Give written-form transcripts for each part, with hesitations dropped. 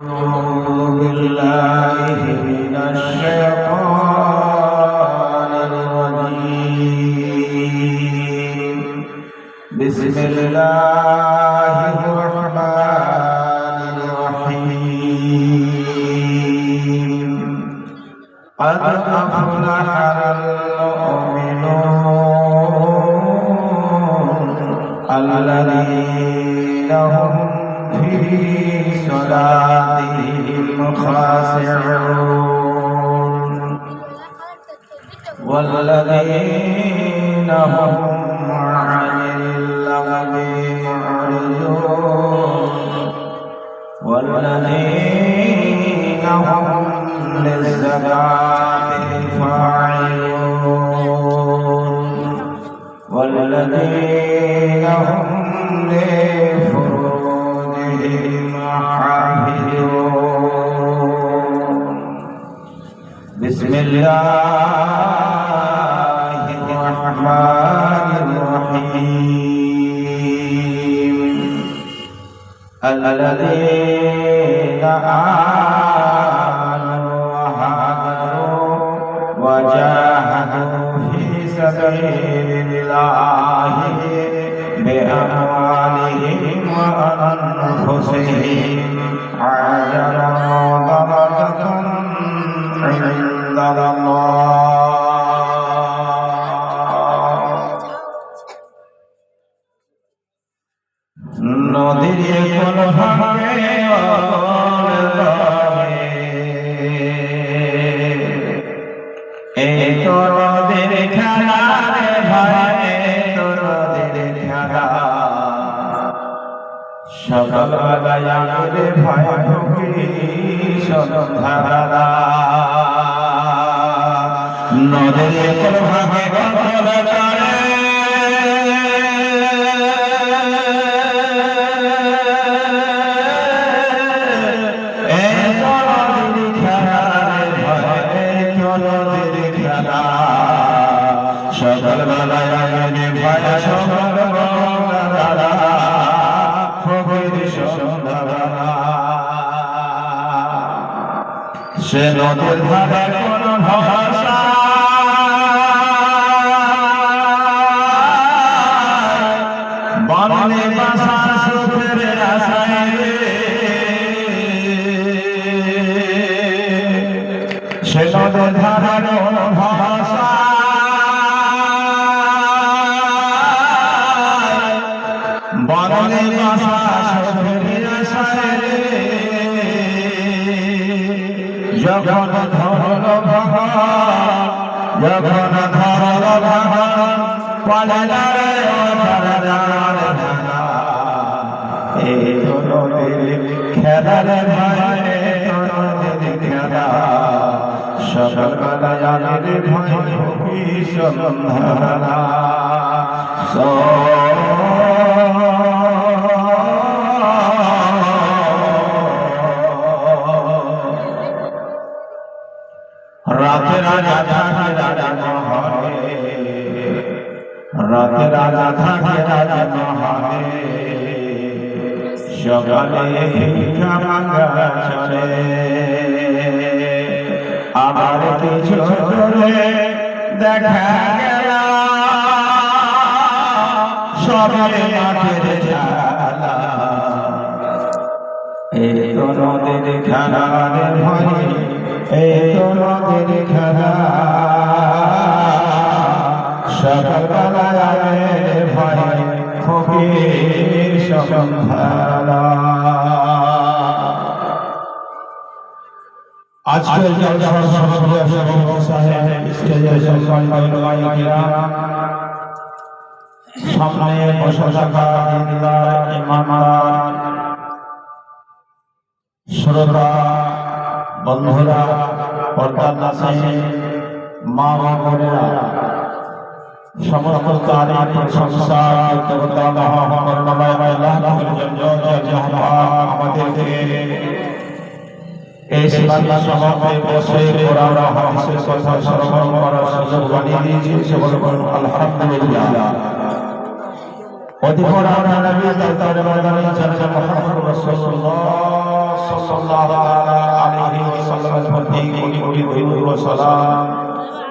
أعوذ بالله من الشيطان الرجيم. بسم الله الرحمن الرحيم. قد أفلح المؤمنون الذين هم في صلاتهم خاشعون والذين هم عن اللغو معرضون والذين هم للزكاة فاعلون والذين هم لفروجهم حافظون. بسم الله الرحمن الرحيم. الذين آمنوا وهاجروا وجاهدوا في سبيل الله بأموالهم وأنفسهم أجر درجة عند الله. নদীর কোন ভাগে এই তো নদীর খেলা রে ভাই, তোর নদীর খেলা সকাল বেলায় আমাদের ভয় ভক্তি সন্ধ্যাবেলা নদীর কোন ভাগে গতল করে সকাল বেলায় আমাদের ভয় সকাল বেলা সন্ধ্যাবেলা সে নদীর ধারে কোন ভাষা বাংলা ভাষা সুখের আশায় সে নদীর ধারে কোন ভাষা বাংলা ভাষা সুখের আশায় যখন ধরল ভগবান, যখন ধরল ভগবান পালারে এই তো নদীর খেলার ভাই, নদীর খেলা সকালবেলায় আমাদের ভয় ভক্তি সন্ধ্যাবেলা রাতে রাজা থাকে রাজা নহরে, রাতে রাজা থাকে রাজা নহরে, সকালে ভিক্ষা মাঙ্গা চলে আবার কিছু দূরে দেখা গেল সবে মাঠের খেলা। এই তো নদীর খেলার ভয়, এই তো নদীর খেলা সকালবেলায় ভয় ফকির সন্ধ্যাবেলা। আজকের জলসার সামনে বসে থাকা ইমানদার শ্রোতা বন্ধুরা, পর্দার নাসে মা বোনেরা, সমস্ত তারিফ প্রশংসা আমাদেরকে এই সীমানা সভায় বসে কোরআন হাদিসের কথা শ্রবণ করার সুযোগ বানিয়ে দিয়েছেন। সকল বলুন আলহামদুলিল্লাহ। অধিকর আমরা নবী তার ময়দানে মুহাম্মদ রাসূলুল্লাহ সাল্লাল্লাহু আলাইহি ওয়াসাল্লামের প্রতি কোটি কোটি দরুদ ও সালাম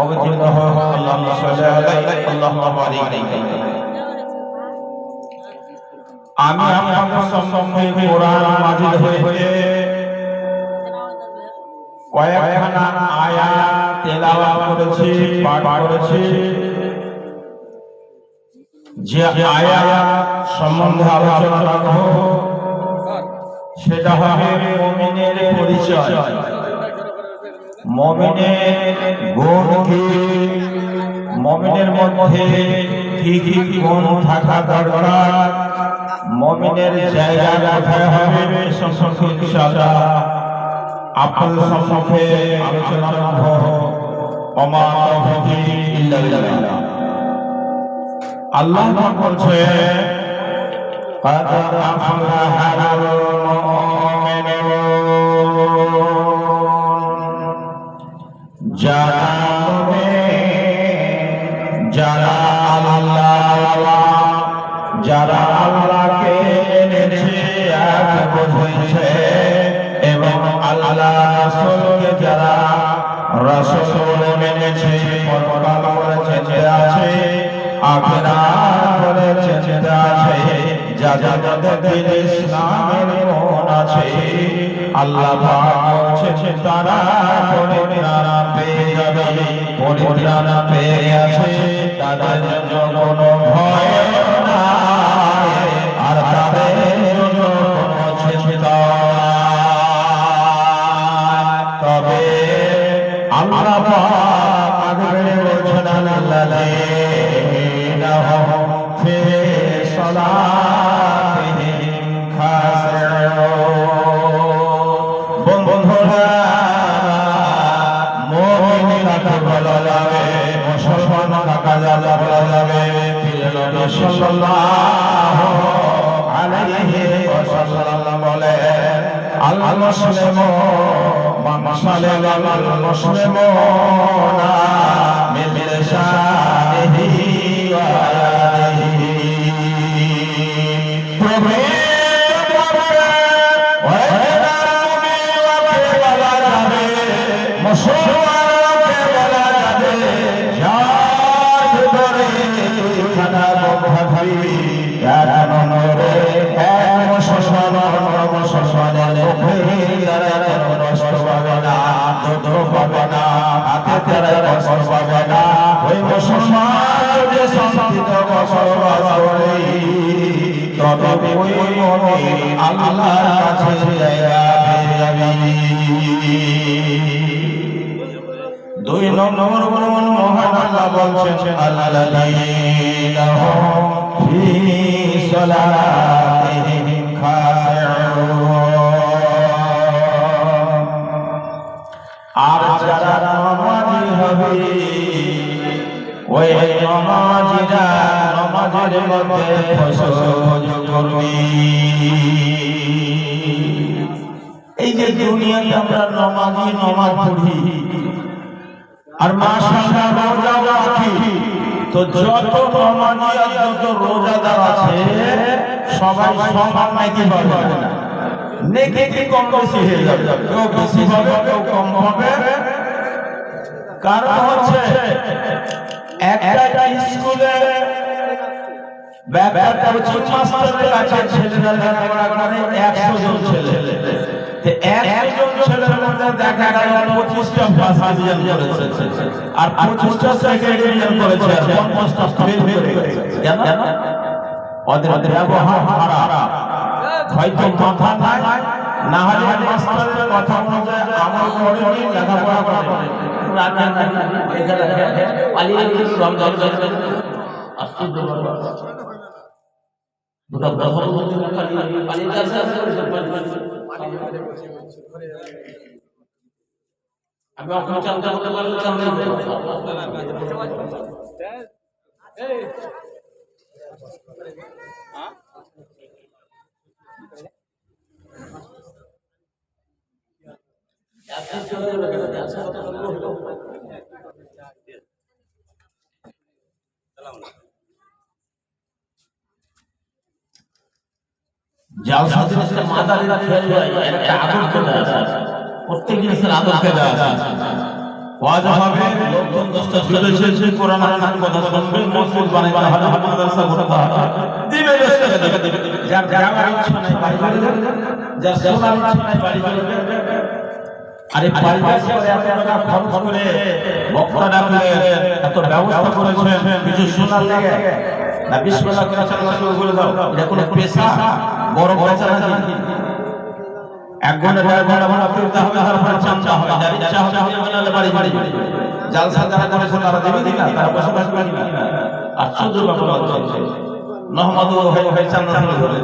অবতীর্ণ হোক। আল্লাহুম্মা সাল্লি আলাইহি আল্লাহুম্মা বারিক আলাইহি। আমি আপনাদের সম্মুখে কোরআন মাজিদ হইতে কয়েকখানা আয়াত তেলাওয়াত করেছি, পাঠ করেছি। যে আয়াত সম্বন্ধে আলোচনা রাখব সেটা হবে মুমিনের পরিচয়, মুমিনের গুণ কি, মুমিনের মধ্যে কি কি গুণ থাকা দরকার, মুমিনের জায়গা কোথায় হবে, সম্পর্কে ইনশাআল্লাহ আপনাদের সম্মুখে আলোচনা করব। ওমা তাওফীকি ইল্লা বিল্লাহ। আল্লাহ বলছে قد أفلح المؤمنون যারা আল্লাহকে এনেছে এক বুঝেছে এবং আল্লাহ রাসূলকে যারা রাসূল মেনেছে, পরকাল করেছে আছে, আখিরাত করেছে আছে, যাদের ইসলামের মন আছে, আল্লাহ পাক বলছে তারা পরিত্রাণ পেয়ে যাবে, পরিত্রাণ পেয়ে আছে, তাদের জন্য কোনো ভয় নাই আর তাদের জন্য কোনো চিন্তা নাই। তবে আল্লাহ পাক আগে বলছেন আল্লাযীনা হুম ফি সালাতিহিম খাশিউন। বন্ধুরা, মুমিন কাকে বলা যাবে, মুসলমান কাকে বলা যাবে? নবী সাল্লাল্লাহু আলাইহি ওয়াসাল্লাম বলেন আল মুসলিমু মান সালামা আল মুসলিমুনা মিন লিসানিহি ওয়া ইয়াদিহি। মুসলমানকে বলা যাবে যার ভিতরে খানা বন্ধি এক নম্বরে এক মুসলমানের মুখে তারা নষ্ট পাবে না, দুধ পাবে না, হাতে তারা কষ্ট পাবে না। ওই মুসলমান যে শান্তিতে বসবাস করে তবে ওই মুমিন আল্লাহর কাছে জায়গা পেয়ে যাবে। দুই নম্বর মহান আল্লাহ বলছেন আল্লাযীনা হুম ফি সালাতিহিম খাশিউন। আর যারা নামাজি হবে ওই নামাজিরা নামাজের মধ্যে ফসল করবে। এই যে দুনিয়াতে আমরা নামাজ পড়ি আর মাশাআল্লাহ রোজা রাখি, তো যত নামাজি আর যত রোজাদার আছে সবাই সমান নাকি হবে না? নেকি কি কম বেশি হয়ে যাবে, কেউ বেশি হবে কেউ কম হবে। কারণ হচ্ছে একটা স্কুলে ব্যাপারটা কোচিং মাস্টারের কাছে ছেলেরা লেখাপড়া করে 100 জন ছেলে, 100 জন ছেলের মধ্যে দেখা গেল 25টা ফার্স্ট ডিভিশন করেছে আর 25টা সেকেন্ড ডিভিশন করেছে আর 50টা ফেল হয়ে গেছে। কেন? ওদের ব্যবহার খারাপ, হয়তো মাথা নাই, না হলে মাস্টারের কথা অনুযায়ী আমল করেনি, লেখাপড়া করেনি। জালসা জিনিসটা মাদারের খেয়াল হয়, একটা আদর করে আছে, প্রত্যেক জিনিসের আদর করে আছে। ওয়াজ হবে, লোকজন 10টা জুড়ে শেষে কোরআন হাদিসের কথা শুনবে, মসজিদ বানাইতে হবে, মাদ্রাসা করতে হবে, দিবে দেবে। যার যাওয়ার ইচ্ছা নাই বাড়ি বাড়ি যাবে, যার শোনার ইচ্ছা নাই বাড়ি বাড়ি যাবে। আরে বাড়ি বাড়ি এত টাকা খরচ করে বক্তা ডাকলে, এত ব্যবস্থা করেছেন কিছু শোনার লাগে না, বিসমিল্লাহ করে চালা শুরু করে দাও। এটা কোনো পেশা, বড় পেশা নাকি? 1 ঘন্টা 1.5 ঘন্টা ভাড়া করতে হবে, তারপরে চান্দা হবে, যার ইচ্ছা হবে দিয়ে বানালে বাড়ি বাড়ি। জালসা যারা করেছে তারা দেবে কিনা, তারা বসে থাকবে কিনা? আশ্চর্য ব্যাপার হচ্ছে। নহমাদুর হয়ে চান্দা শুরু করে